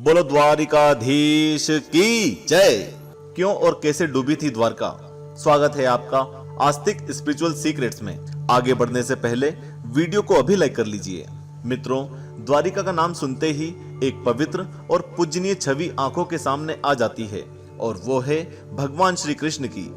बोलो द्वारिकाधीश की जय। क्यों और कैसे डूबी थी द्वारका? स्वागत है आपका आस्तिक स्पिरिचुअल सीक्रेट्स में। आगे बढ़ने से पहले वीडियो को अभी लाइक कर लीजिए। मित्रों, द्वारिका का नाम सुनते ही एक पवित्र और पूजनीय छवि आंखों के सामने आ जाती है और वो है भगवान श्री कृष्ण की।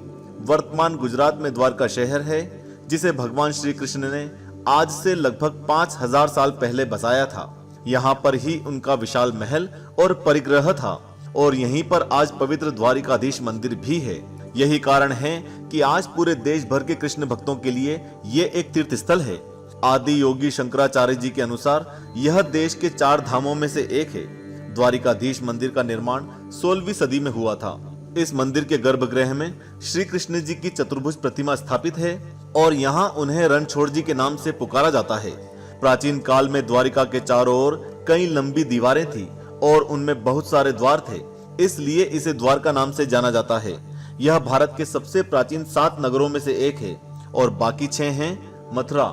वर्तमान गुजरात में द्वारका शहर है जिसे भगवान श्री कृष्ण ने आज से लगभग 5000 साल पहले बसाया था। यहाँ पर ही उनका विशाल महल और परिग्रह था और यहीं पर आज पवित्र द्वारिकाधीश मंदिर भी है। यही कारण है कि आज पूरे देश भर के कृष्ण भक्तों के लिए ये एक तीर्थ स्थल है। आदि योगी शंकराचार्य जी के अनुसार यह देश के 4 धामों में से एक है। द्वारिकाधीश मंदिर का निर्माण 16वीं सदी में हुआ था। इस मंदिर के गर्भगृह में श्री कृष्ण जी की चतुर्भुज प्रतिमा स्थापित है और यहाँ उन्हें रणछोड़ जी के नाम से पुकारा जाता है। प्राचीन काल में द्वारिका के चारों ओर कई लंबी दीवारें थी और उनमें बहुत सारे द्वार थे, इसलिए इसे द्वारका नाम से जाना जाता है। यह भारत के सबसे प्राचीन 7 नगरों में से एक है और बाकी 6 हैं मथुरा,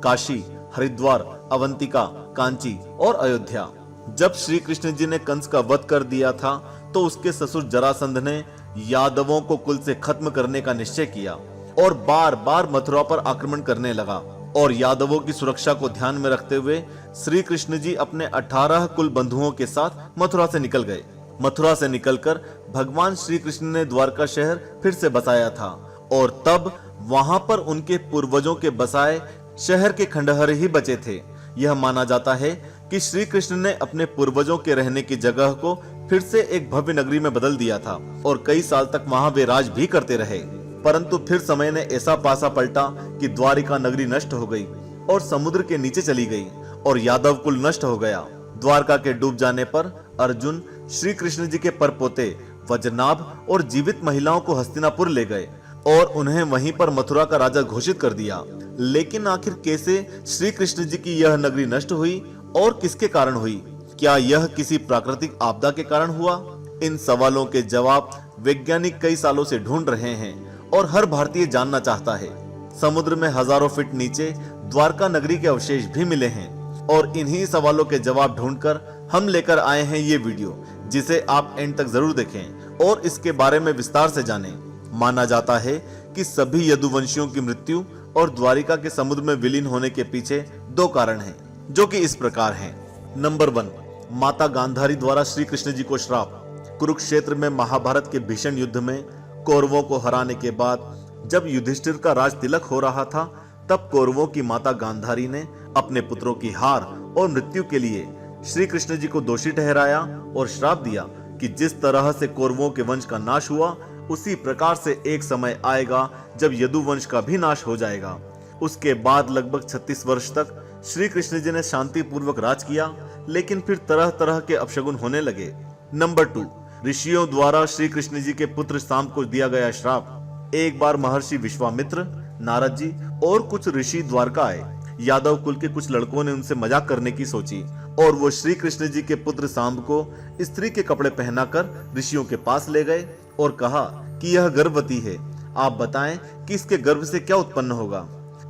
काशी, हरिद्वार, अवंतिका, कांची और अयोध्या। जब श्री कृष्ण जी ने कंस का वध कर दिया था तो उसके ससुर जरासंध ने यादवों को कुल से खत्म करने का निश्चय किया और बार बार मथुरा पर आक्रमण करने लगा। और यादवों की सुरक्षा को ध्यान में रखते हुए श्री कृष्ण जी अपने 18 कुल बंधुओं के साथ मथुरा से निकल गए। मथुरा से निकलकर भगवान श्री कृष्ण ने द्वारका शहर फिर से बसाया था और तब वहां पर उनके पूर्वजों के बसाए शहर के खंडहर ही बचे थे। यह माना जाता है कि श्री कृष्ण ने अपने पूर्वजों के रहने की जगह को फिर से एक भव्य नगरी में बदल दिया था और कई साल तक वहां वे राज भी करते रहे। परंतु फिर समय ने ऐसा पासा पलटा कि द्वारिका नगरी नष्ट हो गई और समुद्र के नीचे चली गई और यादव कुल नष्ट हो गया। द्वारका के डूब जाने पर अर्जुन श्री कृष्ण जी के परपोते वज्रनाभ और जीवित महिलाओं को हस्तिनापुर ले गए और उन्हें वहीं पर मथुरा का राजा घोषित कर दिया। लेकिन आखिर कैसे श्री कृष्ण जी की यह नगरी नष्ट हुई और किसके कारण हुई? क्या यह किसी प्राकृतिक आपदा के कारण हुआ? इन सवालों के जवाब वैज्ञानिक कई सालों से ढूंढ रहे हैं और हर भारतीय जानना चाहता है। समुद्र में हजारों फीट नीचे द्वारका नगरी के अवशेष भी मिले हैं और इन्हीं सवालों के जवाब ढूंढकर हम लेकर आए हैं ये वीडियो, जिसे आप एंड तक जरूर देखें और इसके बारे में विस्तार से जानें। माना जाता है कि सभी यदुवंशियों की मृत्यु और द्वारिका के समुद्र में विलीन होने के पीछे 2 कारण हैं, जो कि इस प्रकार हैं। नंबर 1, माता गांधारी द्वारा श्री कृष्ण जी को श्राप। कुरुक्षेत्र में महाभारत के भीषण युद्ध में कौरवों को हराने के बाद जब युधिष्ठिर का राज तिलक हो रहा था, तब कौरवों की माता गांधारी ने अपने पुत्रों की हार और मृत्यु के लिए श्री कृष्ण जी को दोषी ठहराया और श्राप दिया कि जिस तरह से कौरवों के वंश का नाश हुआ, उसी प्रकार से एक समय आएगा जब यदुवंश का भी नाश हो जाएगा। उसके बाद लगभग 36 वर्ष तक श्री कृष्ण जी ने शांति पूर्वक राज किया, लेकिन फिर तरह तरह के अपशगुन होने लगे। नंबर 2, ऋषियों द्वारा श्री कृष्ण जी के पुत्र सांब को दिया गया श्राप। एक बार महर्षि विश्वामित्र, नारद जी और कुछ ऋषि द्वारका आए। यादव कुल के कुछ लड़कों ने उनसे मजाक करने की सोची और वो श्री कृष्ण जी के पुत्र सांब को स्त्री के कपड़े पहनाकर ऋषियों के पास ले गए और कहा कि यह गर्भवती है, आप बताएं कि इसके गर्भ से क्या उत्पन्न होगा।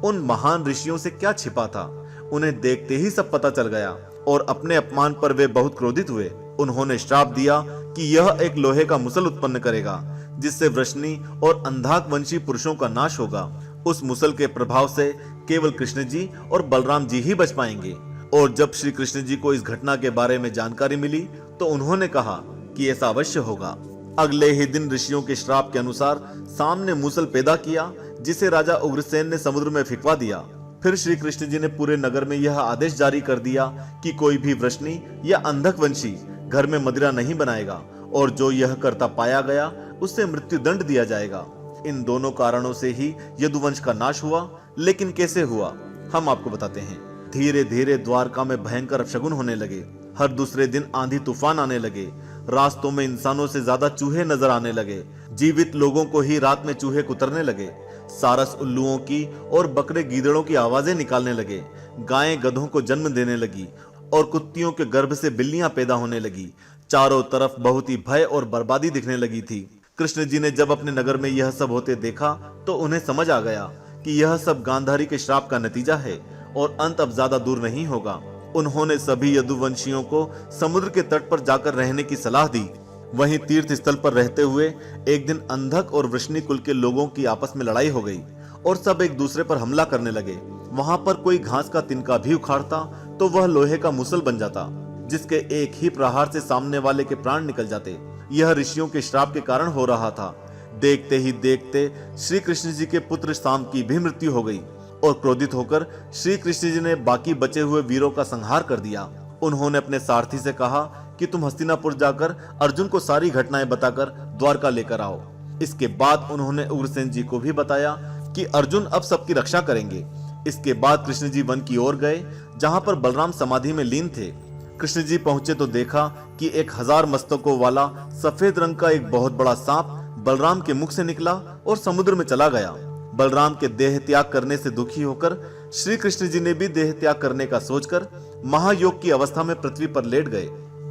उन महान ऋषियों से क्या छिपा था? उन्हें देखते ही सब पता चल गया और अपने अपमान पर वे बहुत क्रोधित हुए। उन्होंने श्राप दिया कि यह एक लोहे का मुसल उत्पन्न करेगा, जिससे वृष्णि और अंधाक वंशी पुरुषों का नाश होगा। उस मुसल के प्रभाव से केवल कृष्ण जी और बलराम जी ही बच पाएंगे। और जब श्री कृष्ण जी को इस घटना के बारे में जानकारी मिली तो उन्होंने कहा कि ऐसा अवश्य होगा। अगले ही दिन ऋषियों के श्राप के अनुसार सामने मूसल पैदा किया, जिसे राजा उग्रसेन ने समुद्र में फिकवा दिया। फिर श्री कृष्ण जी ने पूरे नगर में यह आदेश जारी कर दिया कि कोई भी वृष्णि या अंधक वंशी घर में मदिरा नहीं बनाएगा और जो यह करता पाया गया उससे मृत्यु दंड दिया जाएगा। इन दोनों कारणों से ही यदुवंश का नाश हुआ। लेकिन कैसे हुआ, हम आपको बताते हैं। धीरे धीरे द्वारका में भयंकर अपशगुन होने लगे। हर दूसरे दिन आंधी तूफान आने लगे। रास्तों में इंसानों से ज्यादा चूहे नजर आने लगे। जीवित लोगों को ही रात में चूहे कुतरने लगे। सारस उल्लुओं की और बकरे गीदड़ों की आवाजें निकालने लगे। गायें गधों को जन्म देने लगी और कुत्तियों के गर्भ से बिल्लियां पैदा होने लगी। चारों तरफ बहुत ही भय और बर्बादी दिखने लगी थी। कृष्ण जी ने जब अपने नगर में यह सब होते देखा तो उन्हें समझ आ गया कि यह सब गांधारी के श्राप का नतीजा है और अंत अब ज्यादा दूर नहीं होगा। उन्होंने सभी यदुवंशियों को समुद्र के तट पर जाकर रहने की सलाह दी। वहीं तीर्थ स्थल पर रहते हुए एक दिन अंधक और वृष्णि कुल के लोगों की आपस में लड़ाई हो गई और सब एक दूसरे पर हमला करने लगे। वहां पर कोई घास का तिनका भी उखाड़ता तो वह लोहे का मुसल बन जाता, जिसके एक ही प्रहार से सामने वाले के प्राण निकल जाते। यह ऋषियों के श्राप के कारण हो रहा था। देखते ही देखते श्री कृष्ण जी के पुत्र शाम की भी मृत्यु हो गई और क्रोधित होकर श्री कृष्ण जी ने बाकी बचे हुए वीरों का संहार कर दिया। उन्होंने अपने सारथी से कहा कि तुम हस्तिनापुर जाकर अर्जुन को सारी घटनाएं बताकर द्वारका लेकर आओ। इसके बाद उन्होंने उग्रसेन जी को भी बताया कि अर्जुन अब सबकी रक्षा करेंगे। इसके बाद कृष्ण जी वन की ओर गए, जहां पर बलराम समाधि में लीन थे। कृष्ण जी पहुंचे तो देखा कि 1000 मस्तकों वाला सफेद रंग का एक बहुत बड़ा सांप बलराम के मुख से निकला और समुद्र में चला गया। बलराम के देह त्याग करने से दुखी होकर श्री कृष्ण जी ने भी देह त्याग करने का सोचकर महायोग की अवस्था में पृथ्वी पर लेट गए।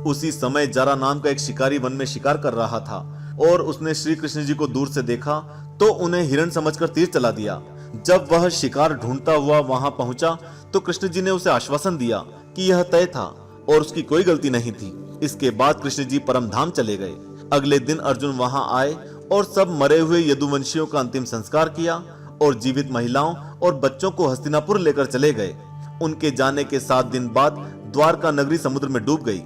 उसी समय जरा नाम का एक शिकारी वन में शिकार कर रहा था और उसने श्री कृष्ण जी को दूर से देखा तो उन्हें हिरण समझकर तीर चला दिया। जब वह शिकार ढूंढता हुआ वहां पहुंचा तो कृष्ण जी ने उसे आश्वासन दिया कि यह तय था और उसकी कोई गलती नहीं थी। इसके बाद कृष्ण जी परम धाम चले गए। अगले दिन अर्जुन वहां आए और सब मरे हुए यदुवंशियों का अंतिम संस्कार किया और जीवित महिलाओं और बच्चों को हस्तिनापुर लेकर चले गए। उनके जाने के 7 दिन बाद द्वारका नगरी समुद्र में डूब गई।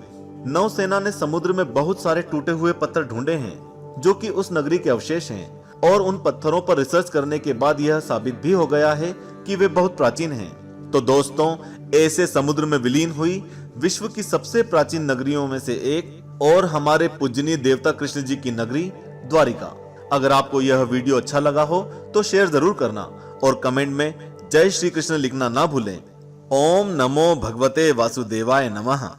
नौसेना ने समुद्र में बहुत सारे टूटे हुए पत्थर ढूंढे हैं जो कि उस नगरी के अवशेष हैं और उन पत्थरों पर रिसर्च करने के बाद यह साबित भी हो गया है कि वे बहुत प्राचीन हैं। तो दोस्तों, ऐसे समुद्र में विलीन हुई विश्व की सबसे प्राचीन नगरियों में से एक और हमारे पूजनीय देवता कृष्ण जी की नगरी द्वारिका। अगर आपको यह वीडियो अच्छा लगा हो तो शेयर जरूर करना और कमेंट में जय श्री कृष्ण लिखना ना भूलें। ओम नमो भगवते वासुदेवाय नमः।